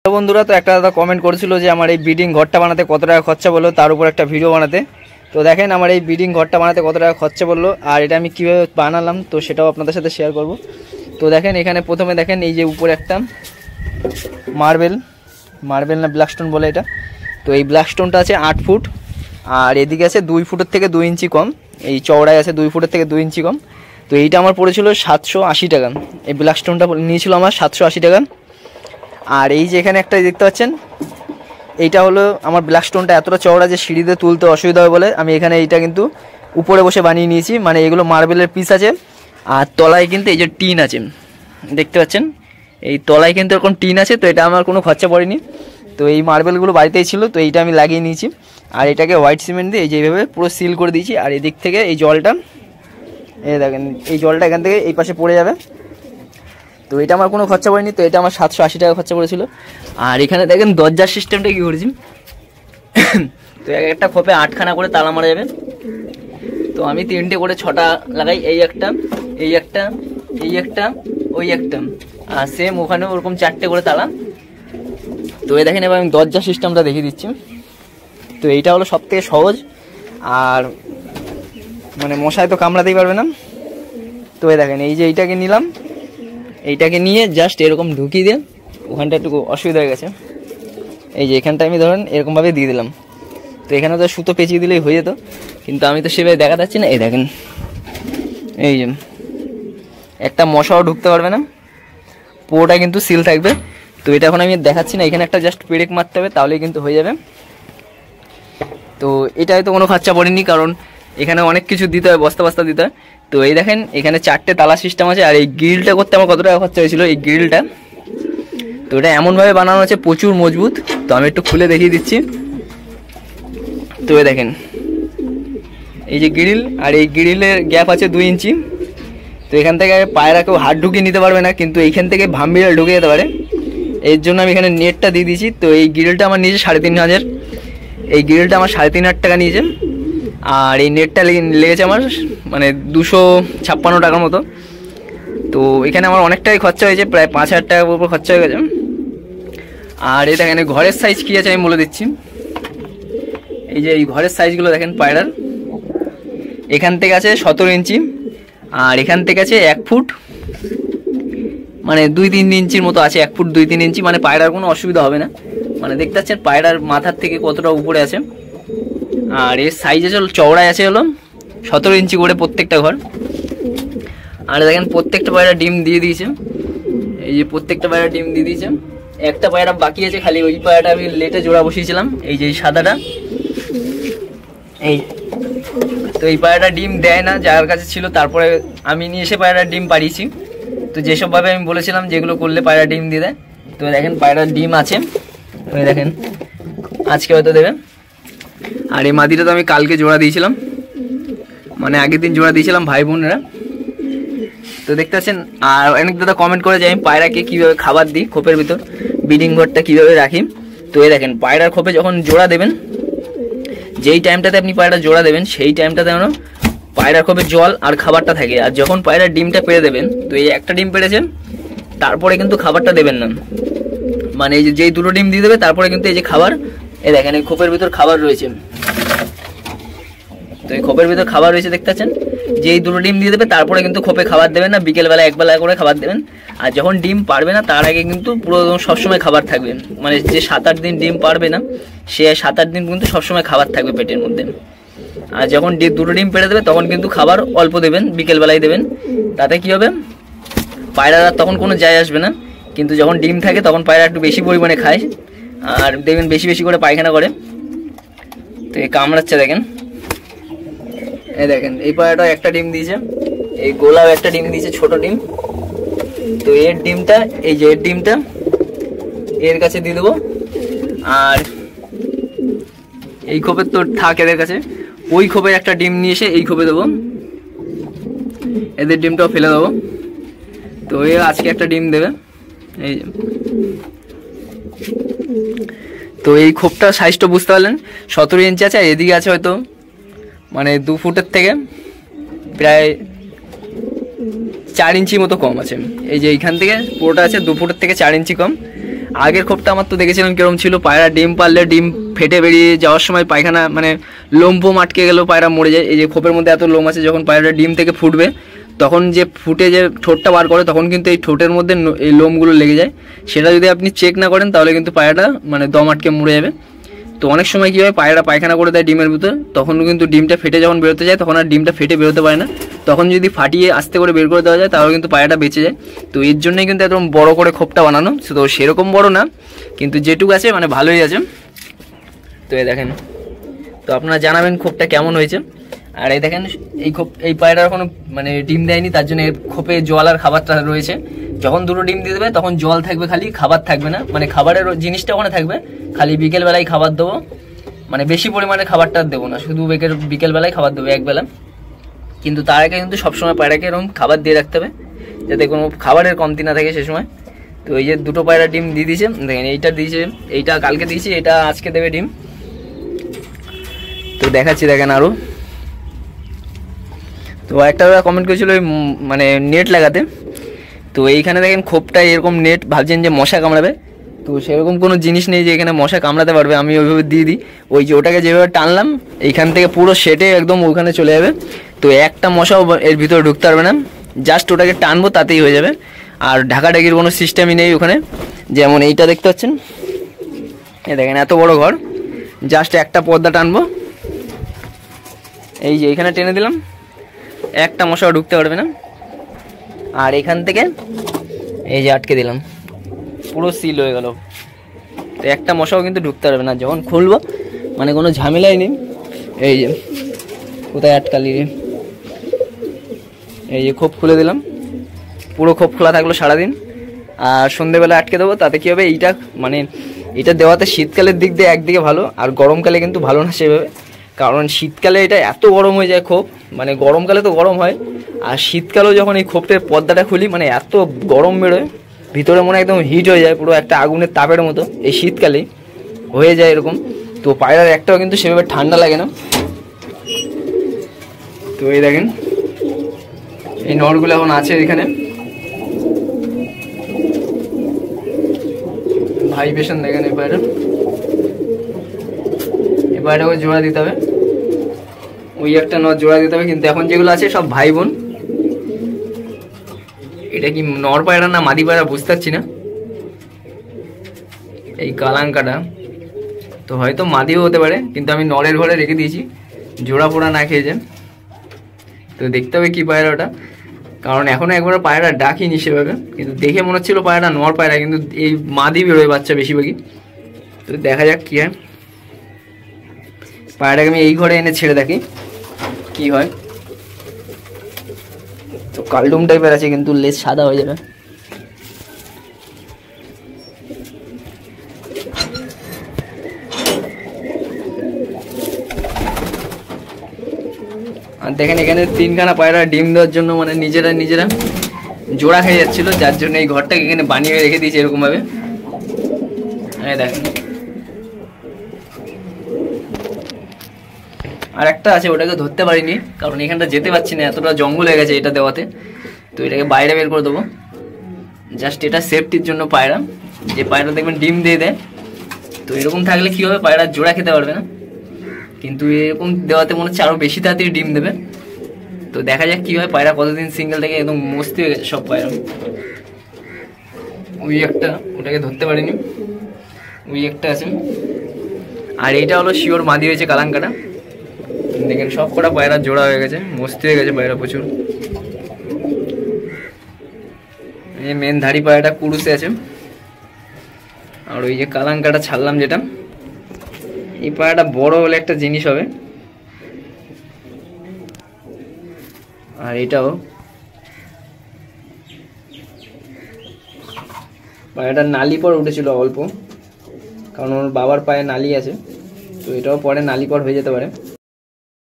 তো বন্ধুরা, তো একটা দাদা কমেন্ট করেছিল যে আমার এই ব্রিডিং ঘরটা বানাতে কত টাকা খরচা বললো, তার উপর একটা ভিডিও বানাতে। তো দেখেন আমার এই ব্রিডিং ঘরটা বানাতে কত টাকা খরচা বললো আর এটা আমি কীভাবে বানালাম, তো সেটাও আপনাদের সাথে শেয়ার করব। তো দেখেন এখানে প্রথমে দেখেন এই যে উপরে একটা মার্বেল না ব্ল্যাকস্টোন বলে এটা। তো এই ব্ল্যাকস্টোনটা আছে 8 ফুট আর এদিকে আছে 2 ফুটের থেকে 2 ইঞ্চি কম, এই চওড়ায় আছে 2 ফুটের থেকে 2 ইঞ্চি কম। তো এইটা আমার পড়েছিল 780 টাকা, এই ব্ল্যাকস্টোনটা নিয়েছিল আমার 780 টাকা। আর এই যে এখানে একটা দেখতে পাচ্ছেন, এইটা হলো আমার ব্ল্যাকস্টোনটা এতটা চওড়া যে সিঁড়িতে তুলতে অসুবিধা হবে বলে আমি এখানে এইটা কিন্তু উপরে বসে বানিয়ে নিয়েছি। মানে এগুলো মার্বেলের পিস আছে আর তলায় কিন্তু এই যে টিন আছে দেখতে পাচ্ছেন, এই তলায় কিন্তু এরকম টিন আছে। তো এটা আমার কোনো খরচা পড়েনি, তো এই মার্বেলগুলো বাড়িতেই ছিল, তো এইটা আমি লাগিয়ে নিয়েছি। আর এটাকে হোয়াইট সিমেন্ট দিয়ে এই যে এইভাবে পুরো সিল করে দিয়েছি। আর এদিক থেকে এই জলটা, এই দেখেন এই জলটা এখান থেকে এই পাশে পড়ে যাবে। তো এটা আমার কোনো খরচা পড়েনি, তো এটা আমার 780 টাকা খরচা পড়েছিল। আর এখানে দেখেন দরজার সিস্টেমটা কী করেছি, তো একটা খোপে 8খানা করে তালা মারা যাবে। তো আমি 3টে করে 6টা লাগাই, এই একটা, এই একটা, এই একটা, ওই একটা, আর সেম ওখানেও ওরকম 4টে করে তালা। তো এই দেখেন এবার আমি দরজার সিস্টেমটা দেখিয়ে দিচ্ছি। তো এইটা হলো সবথেকে সহজ আর মানে মশায় তো কামড়াতেই পারবে না। তো এই দেখেন এই যে এইটাকে নিলাম, এইটাকে নিয়ে জাস্ট এরকম ঢুকিয়ে দিয়ে, ওখানটা একটু অসুবিধা হয়ে গেছে, এই যে এখানটা আমি ধরেন এরকমভাবে দিয়ে দিলাম। তো এখানে তো সুতো পেঁচিয়ে দিলেই হয়ে যেত, কিন্তু আমি তো সেভাবে দেখা যাচ্ছি না। এই দেখেন এই যে একটা মশাও ঢুকতে পারবে না, পুরোটা কিন্তু সিল থাকবে। তো এটা এখন আমি দেখাচ্ছি না, এখানে একটা জাস্ট পেরেক মারতে হবে তাহলেই কিন্তু হয়ে যাবে। তো এটা হয়তো কোনো খরচা পড়েনি, কারণ এখানে অনেক কিছু দিতে হয়, বস্তা বস্তা দিতে হয়। তো এই দেখেন এখানে 4টে তালা সিস্টেম আছে। আর এই গ্রিলটা করতে আমার কত টাকা খরচা হয়েছিল, এই গ্রিলটা, তো এটা এমনভাবে বানানো আছে প্রচুর মজবুত। তো আমি একটু খুলে দেখিয়ে দিচ্ছি। তো এই দেখেন এই যে গ্রিল, আর এই গ্রিলের গ্যাপ আছে 2 ইঞ্চি। তো এখান থেকে পায়রা কেউ হাত ঢুকিয়ে নিতে পারবে না, কিন্তু এইখান থেকে ভাম্বিরা ঢুকে যেতে পারে, এর জন্য আমি এখানে নেটটা দিয়ে দিয়েছি। তো এই গ্রিলটা আমার নিয়েছে 3500, এই গ্রিলটা আমার 3500 টাকা নিয়েছে। আর এই নেটটা লেগেছে আমার মানে 256 টাকার মতো। তো এখানে আমার অনেকটাই খরচা হয়েছে, প্রায় 5000 টাকার উপর খরচা হয়ে গেছে। আর এই দেখেন ঘরের সাইজ কী আছে আমি বলে দিচ্ছি। এই যে এই ঘরের সাইজগুলো দেখেন পায়রার, এখান থেকে আছে 17 ইঞ্চি আর এখান থেকে আছে 1 ফুট, মানে 2-3 ইঞ্চির মতো আছে, 1 ফুট 2-3 ইঞ্চি, মানে পায়রার কোনো অসুবিধা হবে না। মানে দেখতে পাচ্ছেন পায়রার মাথার থেকে কতটা উপরে আছে। আর এর সাইজে চওড়ায় আছে হলো 17 ইঞ্চি করে প্রত্যেকটা ঘর। আর দেখেন প্রত্যেকটা পায়রা ডিম দিয়ে দিয়েছে, এই যে প্রত্যেকটা পায়রা ডিম দিয়ে দিয়েছে। একটা পায়রা বাকি আছে, খালি ওই পায়রাটা আমি লেটে জোড়া বসিয়েছিলাম, এই যে সাদাটা, এই তো এই পায়রাটা ডিম দেয় না যার কাছে ছিল, তারপরে আমি নিয়ে এসে পায়রা ডিম পাড়িয়েছি। তো যেসবভাবে আমি বলেছিলাম যেগুলো করলে পায়রা ডিম দিয়ে দেয়। তো দেখেন পায়রার ডিম আছে, ওই দেখেন আজকে হয়তো দেবে। আর এই মাদিটা তো আমি কালকে জোড়া দিয়েছিলাম, মানে আগের দিন জোড়া দিয়েছিলাম ভাই বোনেরা। তো দেখতে পাচ্ছেন। আর অনেক দাদা কমেন্ট করে যে আমি পায়রাকে কীভাবে খাবার দিই, খোপের ভিতর ব্রিডিং ঘরটা কীভাবে রাখি। তো এই দেখেন পায়রার খোপে যখন জোড়া দেবেন, যেই টাইমটাতে আপনি পায়রা জোড়া দেবেন সেই টাইমটাতে যেন পায়রার খোপে জল আর খাবারটা থাকে। আর যখন পায়রার ডিমটা পেড়ে দেবেন, তো এই একটা ডিম পেড়েছেন, তারপরে কিন্তু খাবারটা দেবেন না, মানে এই যে যেই 2টো ডিম দিয়ে দেবে তারপরে কিন্তু এই যে খাবার, এই দেখেন এই খোপের ভিতর খাবার রয়েছে। তো এই খোপের ভিতর খাবার রয়েছে দেখতে পাচ্ছেন, যেই 2টো ডিম দিয়ে দেবে তারপরে কিন্তু খোপে খাবার দেবেন না, বিকেলবেলা একবেলা করে খাবার দেবেন। আর যখন ডিম পারবে না তার আগে কিন্তু পুরো সবসময় খাবার থাকবে, মানে যে 7-8 দিন ডিম পারবে না সে 7-8 দিন কিন্তু সবসময় খাবার থাকবে পেটের মধ্যে। আর যখন 2টো ডিম পেড়ে দেবে তখন কিন্তু খাবার অল্প দেবেন, বিকেলবেলায় দেবেন। তাতে কি হবে, পায়রারা তখন কোনো যায় আসবে না, কিন্তু যখন ডিম থাকে তখন পায়রা একটু বেশি পরিমাণে খায় আর দেখবেন বেশি বেশি করে পায়খানা করে। তো এই কামড়াচ্ছে দেখেন, এই দেখেন এই পায়রাটাও একটা ডিম দিয়েছে, এই গোলাও একটা ডিম দিয়েছে ছোট ডিম। তো এর ডিমটা, এই যে এর ডিমটা এর কাছে দিয়ে দেবো। আর এই খোপের তো থাক এদের কাছে, ওই খোপের একটা ডিম নিয়ে এসে এই খোপে দেবো, এদের ডিমটাও ফেলে দেবো। তো এর আজকে একটা ডিম দেবে, এই যে। তো এই খোপটা সাইজটা বুঝতে পারলেন, 17 ইঞ্চি আছে। আর এদিকে আছে হয়তো মানে 2 ফুটের থেকে প্রায় 4 ইঞ্চি মতো কম আছে। এই যে এইখান থেকে পুরোটা আছে 2 ফুটের থেকে 4 ইঞ্চি কম। আগের খোপটা আমার তো দেখেছিলাম কিরকম ছিল, পায়রা ডিম পারলে ডিম ফেটে বেরিয়ে যাওয়ার সময় পায়খানা মানে লোম ফোম আটকে গেলেও পায়রা মরে যায়। এই যে খোপের মধ্যে এত লোম আছে, যখন পায়রাটা ডিম থেকে ফুটবে তখন যে ফুটে যে ঠোঁটটা বার করে তখন কিন্তু এই ঠোঁটের মধ্যে এই লোমগুলো লেগে যায়। সেটা যদি আপনি চেক না করেন তাহলে কিন্তু পায়রাটা মানে দম আটকে মরে যাবে। তো অনেক সময় কী হয়, পায়রা পায়খানা করে দেয় ডিমের ভিতরে, তখন কিন্তু ডিমটা ফেটে যখন বেরোতে যায় তখন আর ডিমটা ফেটে বেরোতে পারে না। তখন যদি ফাটিয়ে আস্তে করে বের করে দেওয়া যায় তাহলে কিন্তু পায়রাটা বেঁচে যায়। তো এর জন্যই কিন্তু একদম বড় করে খোপটা বানানো। তো সেরকম বড় না, কিন্তু যেটুকু আছে মানে ভালোই আছে। তো এই দেখেন, তো আপনারা জানাবেন খোপটা কেমন হয়েছে। আর এই দেখেন এই পায়রার কোনো মানে ডিম দেয়নি, তার জন্য খোপে জল আর খাবারটা রয়েছে। যখন দুটো ডিম দিয়ে দেবে তখন জল থাকবে খালি, খাবার থাকবে না, মানে খাবারের জিনিসটা ওখানে থাকবে, খালি বিকেলবেলায় খাবার দেবো, মানে বেশি পরিমাণে খাবারটা দেবো না, শুধু বিকেলবেলায় খাবার দেবো একবেলা। কিন্তু তার আগে কিন্তু সবসময় পায়রাকে এরকম খাবার দিয়ে রাখতে হবে যাতে কোনো খাবারের কমতি না থাকে সে সময়। তো এই যে দুটো পায়রা ডিম দিয়ে দিয়েছে, দেখেন এইটা দিয়েছে, এইটা কালকে দিয়েছে, এটা আজকে দেবে ডিম। তো দেখাচ্ছি দেখেন আরও। তো একটা কমেন্ট করেছিল মানে নেট লাগাতে, তো এইখানে দেখেন খোপটা এরকম নেট, ভাবছেন যে মশা কামড়াবে, তো সেরকম কোনো জিনিস নেই যে এখানে মশা কামড়াতে পারবে। আমি ওইভাবে দিয়ে দিই, ওই যে ওটাকে যেভাবে টানলাম এইখান থেকে পুরো সেটে একদম ওখানে চলে যাবে। তো একটা মশাও এর ভিতরে ঢুকতে পারবে না, জাস্ট ওটাকে টানবো তাতেই হয়ে যাবে। আর ঢাকাঢাকির কোনো সিস্টেমই নেই ওখানে। যেমন এইটা দেখতে পাচ্ছেন, এ দেখেন এত বড় ঘর, জাস্ট একটা পর্দা টানবো, এই যে এখানে টেনে দিলাম, একটা মশাও ঢুকতে পারবে না। আর এখান থেকে এই যে আটকে দিলাম, পুরো সিল হয়ে গেল। তো একটা মশাও কিন্তু ঢুকতে পারবে না। যখন খুলবো মানে কোনো ঝামেলাই নেই। এই যে কোথায় আটকালি, এই যে খোপ খুলে দিলাম, পুরো খোপ খোলা থাকলো সারাদিন। আর সন্ধেবেলা আটকে দেবো, তাতে কী হবে, এইটা মানে এটা দেওয়াতে শীতকালের দিক দিয়ে একদিকে ভালো, আর গরমকালে কিন্তু ভালো না সেভাবে। কারণ শীতকালে এটা এত গরম হয়ে যায় খোপ, মানে গরমকালে তো গরম হয়, আর শীতকালেও যখন এই খোপটার পর্দাটা খুলি মানে এত গরম বেরোয়, ভিতরে মনে একদম হিট হয়ে যায়, পুরো একটা আগুনের তাপের মতো এই শীতকালে হয়ে যায় এরকম। তো পায়রার একটাও কিন্তু সেভাবে ঠান্ডা লাগে না। তো এই দেখেন এই নরগুলো এখন আছে এখানে, ভাইব্রেশন দেখেন। এই পায়রাটাকে জোড়া দিতে হবে, ওই একটা নর জোড়া দিতে হবে। কিন্তু এখন যেগুলো আছে সব ভাই বোন। এটা কি নর পায়রা না মাদি পায়রা বুঝতে পারছি না। এই কালাঙ্কাটা তো হয়তো মাদিও হতে পারে, কিন্তু আমি নরের ঘরে রেখে দিয়েছি জোড়া পোড়া না খেয়ে যায়। তো দেখতে হবে কি পায়রা ওটা, কারণ এখনো একবার পায়রা ডাকিনি সেভাবে, কিন্তু দেখে মনে হচ্ছিল পায়রা নর পায়রা, কিন্তু এই মাদি বেরোয় বাচ্চা বেশিরভাগই। তো দেখা যাক কি হয়। পায়রাটাকে আমি এই ঘরে এনে ছেড়ে দেখি কি হয়। তো কালডুম টাইপের আছে, কিন্তু লেজ সাদা হয়ে যাবে। আর দেখেন এখানে তিনখানা পায়রা ডিম দেওয়ার জন্য মানে নিজেরা জোড়া খেয়ে যাচ্ছিল, যার জন্য এই ঘরটাকে এখানে বানিয়ে রেখে দিয়েছে এরকম ভাবে। দেখেন আর একটা আছে, ওটাকে ধরতে পারিনি কারণ এখানটা যেতে পারছি না, এতটা জঙ্গল হয়ে গেছে এটা দেওয়াতে। তো এটাকে বাইরে বের করে দেবো, জাস্ট এটা সেফটির জন্য। পায়রা যে পায়রা দেখবেন ডিম দিয়ে দেয়, তো এরকম থাকলে কি হবে, পায়রা জোড়া খেতে পারবে না, কিন্তু এরকম দেওয়াতে মনে হচ্ছে আরো বেশি তাড়াতাড়ি ডিম দেবে। তো দেখা যাক কি হয়, পায়রা কতদিন সিঙ্গেল থেকে একদম মস্তি হয়ে গেছে সব পায়রা। ওই একটা, ওটাকে ধরতে পারিনি, ওই একটা আছে। আর এইটা হলো শিওর মাদি হয়েছে কালাঙ্কাটা। দেখেন সব কটা পায়রা জোড়া হয়ে গেছে, মস্তি হয়ে গেছে পায়রা প্রচুর। এই মেন ধাড়ি পায়রাটা কুরুসে আছে। আর ওই যে কালাঙ্কাটা ছাড়লাম যেটা, এই পায়রাটা বড় হলে একটা জিনিস হবে। আর এটাও পায়রাটার নালি পর উঠেছিল অল্প, কারণ ওর বাবার পায়ে নালি আছে, তো এটাও পরে নালি পর হয়ে যেতে পারে।